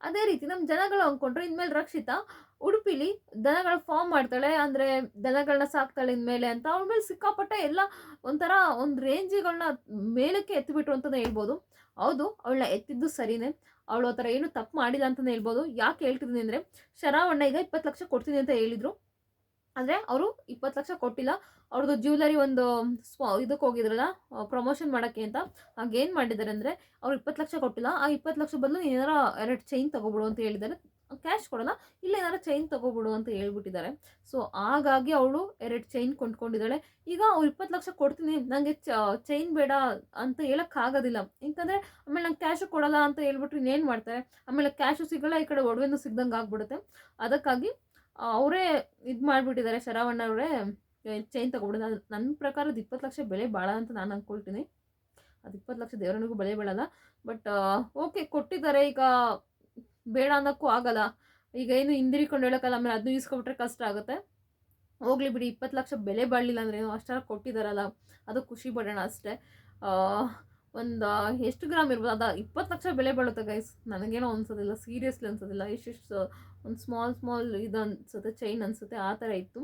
ಅದೇ ರೀತಿ ನಮ್ಮ ಜನಗಳು ಅಂದ್ಕೊಂಡ್ರೆ ಇನ್ಮೇಲೆ ರಕ್ಷಿತಾ ಉಡುಪಿಲಿ ದನಗಳ ಫಾರ್ಮ್ ಮಾಡ್ತಾಳೆ, ಅಂದರೆ ದನಗಳನ್ನ ಸಾಕ್ತಾಳೆ ಇನ್ಮೇಲೆ ಅಂತ ಅವಳ ಮೇಲೆ ಸಿಕ್ಕಾಪಟ್ಟೆ ಎಲ್ಲ ಒಂಥರ ಒಂದು ರೇಂಜಿಗಳನ್ನ ಮೇಲಕ್ಕೆ ಎತ್ತಿಬಿಟ್ರು ಅಂತಲೇ ಹೇಳ್ಬೋದು. ಹೌದು, ಅವಳನ್ನ ಎತ್ತಿದ್ದು ಸರಿನೇ, ಅವಳು ಆ ಥರ ಏನು ತಪ್ಪು ಮಾಡಿಲ್ಲ ಅಂತಲೇ ಹೇಳ್ಬೋದು. ಯಾಕೆ ಹೇಳ್ತಿದ್ದೀನಿ ಅಂದರೆ, ಶರವಣ್ಣ ಈಗ 20 ಲಕ್ಷ ಕೊಡ್ತೀನಿ ಅಂತ ಹೇಳಿದರು, ಆದರೆ ಅವರು 20 ಲಕ್ಷ ಕೊಟ್ಟಿಲ್ಲ. ಅವ್ರದ್ದು ಜ್ಯುವೆಲರಿ ಒಂದು ಇದಕ್ಕೆ ಹೋಗಿದ್ರಲ್ಲ ಪ್ರಮೋಷನ್ ಮಾಡೋಕ್ಕೆ ಅಂತ, ಆಗೇನು ಮಾಡಿದ್ದಾರೆ ಅಂದರೆ ಅವ್ರು 20 ಲಕ್ಷ ಕೊಟ್ಟಿಲ್ಲ, ಆ 20 ಲಕ್ಷ ಬದಲು ನೀನು ಏನಾರ 2 ಚೈನ್ ತೊಗೊಬಿಡು ಅಂತ ಹೇಳಿದ್ದಾರೆ. ಕ್ಯಾಶ್ ಕೊಡಲ್ಲ, ಇಲ್ಲ ಏನಾರ ಚೈನ್ ತೊಗೊಬಿಡು ಅಂತ ಹೇಳ್ಬಿಟ್ಟಿದ್ದಾರೆ. ಸೊ ಹಾಗಾಗಿ ಅವಳು 2 ಚೈನ್ ಕೊಂಡ್ಕೊಂಡಿದ್ದಾಳೆ. ಈಗ ಅವ್ರು 20 ಲಕ್ಷ ಕೊಡ್ತೀನಿ, ನನಗೆ ಚೈನ್ ಬೇಡ ಅಂತ ಹೇಳೋಕ್ಕಾಗೋದಿಲ್ಲ. ಯಾಕಂದರೆ ಆಮೇಲೆ ನಂಗೆ ಕ್ಯಾಶು ಕೊಡಲ್ಲ ಅಂತ ಹೇಳ್ಬಿಟ್ರೆ ಇನ್ನೇನು ಮಾಡ್ತಾರೆ, ಆಮೇಲೆ ಕ್ಯಾಶು ಸಿಗಲ್ಲ, ಈ ಕಡೆ ಒಡವೆನೂ ಸಿಗ್ದಂಗೆ ಆಗ್ಬಿಡುತ್ತೆ. ಅದಕ್ಕಾಗಿ ಅವರೇ ಇದು ಮಾಡಿಬಿಟ್ಟಿದ್ದಾರೆ, ಶರವಣ್ಣ ಅವರೇ ಚೈನ್ ತೊಗೊಬಿಡು. ನನ್ನ ಪ್ರಕಾರ ಅದು 20 ಲಕ್ಷ ಬೆಲೆ ಭಾಳ ಅಂತ ನಾನು ಅಂದ್ಕೊಳ್ತೀನಿ. ಅದು 20 ಲಕ್ಷ ದೇವರನಿಗೂ ಬೆಲೆ ಬೀಳಲ್ಲ. ಬಟ್ ಓಕೆ, ಕೊಟ್ಟಿದ್ದಾರೆ, ಈಗ ಬೇಡ ಅನ್ನೋಕ್ಕೂ ಆಗಲ್ಲ. ಈಗ ಏನು ಹಿಂದಿರಿಕೊಂಡು ಹೇಳೋಕ್ಕಲ್ಲ, ಆಮೇಲೆ ಅದನ್ನು ಈಸ್ಕೊಬಿಟ್ರೆ ಕಷ್ಟ ಆಗುತ್ತೆ. ಹೋಗ್ಲಿ ಬಿಡಿ, 20 ಲಕ್ಷ ಬೆಲೆ ಬಾಳಲಿಲ್ಲ ಅಂದ್ರೆ ಏನು, ಅಷ್ಟೆಲ್ಲ ಕೊಟ್ಟಿದ್ದಾರಲ್ಲ, ಅದು ಖುಷಿ ಪಡೋಣ ಅಷ್ಟೇ. ಒಂದು ಎಷ್ಟು ಗ್ರಾಮ್ ಇರ್ಬೋದು, ಅದು 20 ಲಕ್ಷ ಬೆಲೆ ಬಾಳುತ್ತೆ ಗೈಸ್. ನನಗೇನೋ ಅನ್ಸೋದಿಲ್ಲ, ಸೀರಿಯಸ್ಲಿ ಅನ್ಸೋದಿಲ್ಲ. ಎಷ್ಟು ಒಂದು ಸ್ಮಾಲ್ ಇದು ಅನ್ಸುತ್ತೆ, ಚೈನ್ ಅನಿಸುತ್ತೆ, ಆ ಥರ ಇತ್ತು.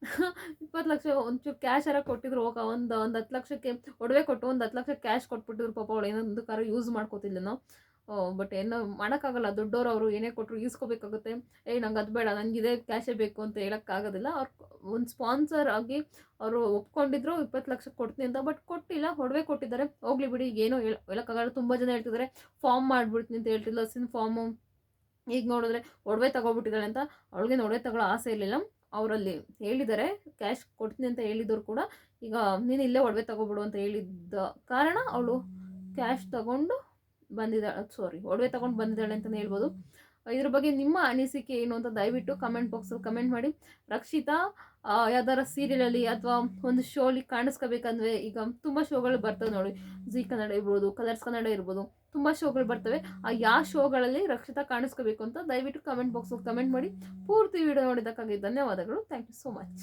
20 ಲಕ್ಷ ಒಂಚೂರು ಕ್ಯಾಶ್ ಯಾರ ಕೊಟ್ಟಿದ್ರು ಹೋಗ, ಒಂದು 10 ಲಕ್ಷಕ್ಕೆ ಒಡವೆ ಕೊಟ್ಟು ಒಂದು 10 ಲಕ್ಷ ಕ್ಯಾಶ್ ಕೊಟ್ಬಿಟ್ಟಿದ್ರು ಪಾಪ, ಅವಳು ಏನೊಂದು ಕಾರು ಯೂಸ್ ಮಾಡ್ಕೋತಿಲ್ಲ. ಬಟ್ ಏನೋ ಮಾಡೋಕ್ಕಾಗಲ್ಲ, ದೊಡ್ಡವರು ಅವರು ಏನೇ ಕೊಟ್ಟರು ಈಸ್ಕೋಬೇಕಾಗುತ್ತೆ. ನಂಗೆ ಅದು ಬೇಡ, ನನಗೆ ಇದೇ ಕ್ಯಾಶೇ ಬೇಕು ಅಂತ ಹೇಳೋಕ್ಕಾಗೋದಿಲ್ಲ. ಅವ್ರು ಒಂದು ಸ್ಪಾನ್ಸರ್ ಆಗಿ ಅವರು ಒಪ್ಕೊಂಡಿದ್ರು 20 ಲಕ್ಷ ಕೊಡ್ತೀನಿ ಅಂತ, ಬಟ್ ಕೊಟ್ಟಿಲ್ಲ, ಒಡವೆ ಕೊಟ್ಟಿದ್ದಾರೆ. ಹೋಗ್ಲಿ ಬಿಡಿ, ಏನೋ ಹೇಳೋಕ್ಕಾಗಲ್ಲ. ತುಂಬ ಜನ ಹೇಳ್ತಿದ್ದಾರೆ ಫಾರ್ಮ್ ಮಾಡಿಬಿಡ್ತೀನಿ ಅಂತ ಹೇಳ್ತಿಲ್ಲ, ಹಸಿನ ಫಾರ್ಮು. ಈಗ ನೋಡಿದ್ರೆ ಒಡವೆ ತಗೊಬಿಟ್ಟಿದ್ದಾಳೆ ಅಂತ. ಅವಳಿಗೆ ಒಡವೆ ತಗೊಳ್ಳೋ ಆಸೆ ಇರಲಿಲ್ಲ. ಅವರಲ್ಲಿ ಹೇಳಿದ್ದಾರೆ ಕ್ಯಾಶ್ ಕೊಡ್ತೀನಿ ಅಂತ ಹೇಳಿದವರು ಕೂಡ, ಈಗ ನೀನು ಇಲ್ಲೇ ಒಡವೆ ತಗೊಬಿಡು ಅಂತ ಹೇಳಿದ್ದ ಕಾರಣ ಅವಳು ಕ್ಯಾಶ್ ತಗೊಂಡು ಬಂದಿದ್ದಾಳೆ, ಒಡವೆ ತಗೊಂಡು ಬಂದಿದ್ದಾಳೆ ಅಂತಲೇ ಹೇಳ್ಬೋದು. ಇದ್ರ ಬಗ್ಗೆ ನಿಮ್ಮ ಅನಿಸಿಕೆ ಏನು ಅಂತ ದಯವಿಟ್ಟು ಕಮೆಂಟ್ ಬಾಕ್ಸಲ್ಲಿ ಕಮೆಂಟ್ ಮಾಡಿ. ರಕ್ಷಿತಾ ಯಾವ್ದಾರ ಸೀರಿಯಲಲ್ಲಿ ಅಥವಾ ಒಂದು ಶೋಲಿ ಕಾಣಿಸ್ಕೋಬೇಕಂದ್ರೆ, ಈಗ ತುಂಬ ಶೋಗಳು ಬರ್ತವೆ ನೋಡಿ, ಜಿ ಕನ್ನಡ ಇರ್ಬೋದು, ಕಲರ್ಸ್ ಕನ್ನಡ ಇರ್ಬೋದು, ತುಂಬ ಶೋಗಳು ಬರ್ತವೆ. ಆ ಯಾವ ಶೋಗಳಲ್ಲಿ ರಕ್ಷಿತಾ ಕಾಣಿಸ್ಕೋಬೇಕು ಅಂತ ದಯವಿಟ್ಟು ಕಮೆಂಟ್ ಬಾಕ್ಸಲ್ಲಿ ಕಮೆಂಟ್ ಮಾಡಿ. ಪೂರ್ತಿ ವಿಡಿಯೋ ನೋಡಿದ್ದಕ್ಕಾಗಿ ಧನ್ಯವಾದಗಳು. Thank you so much.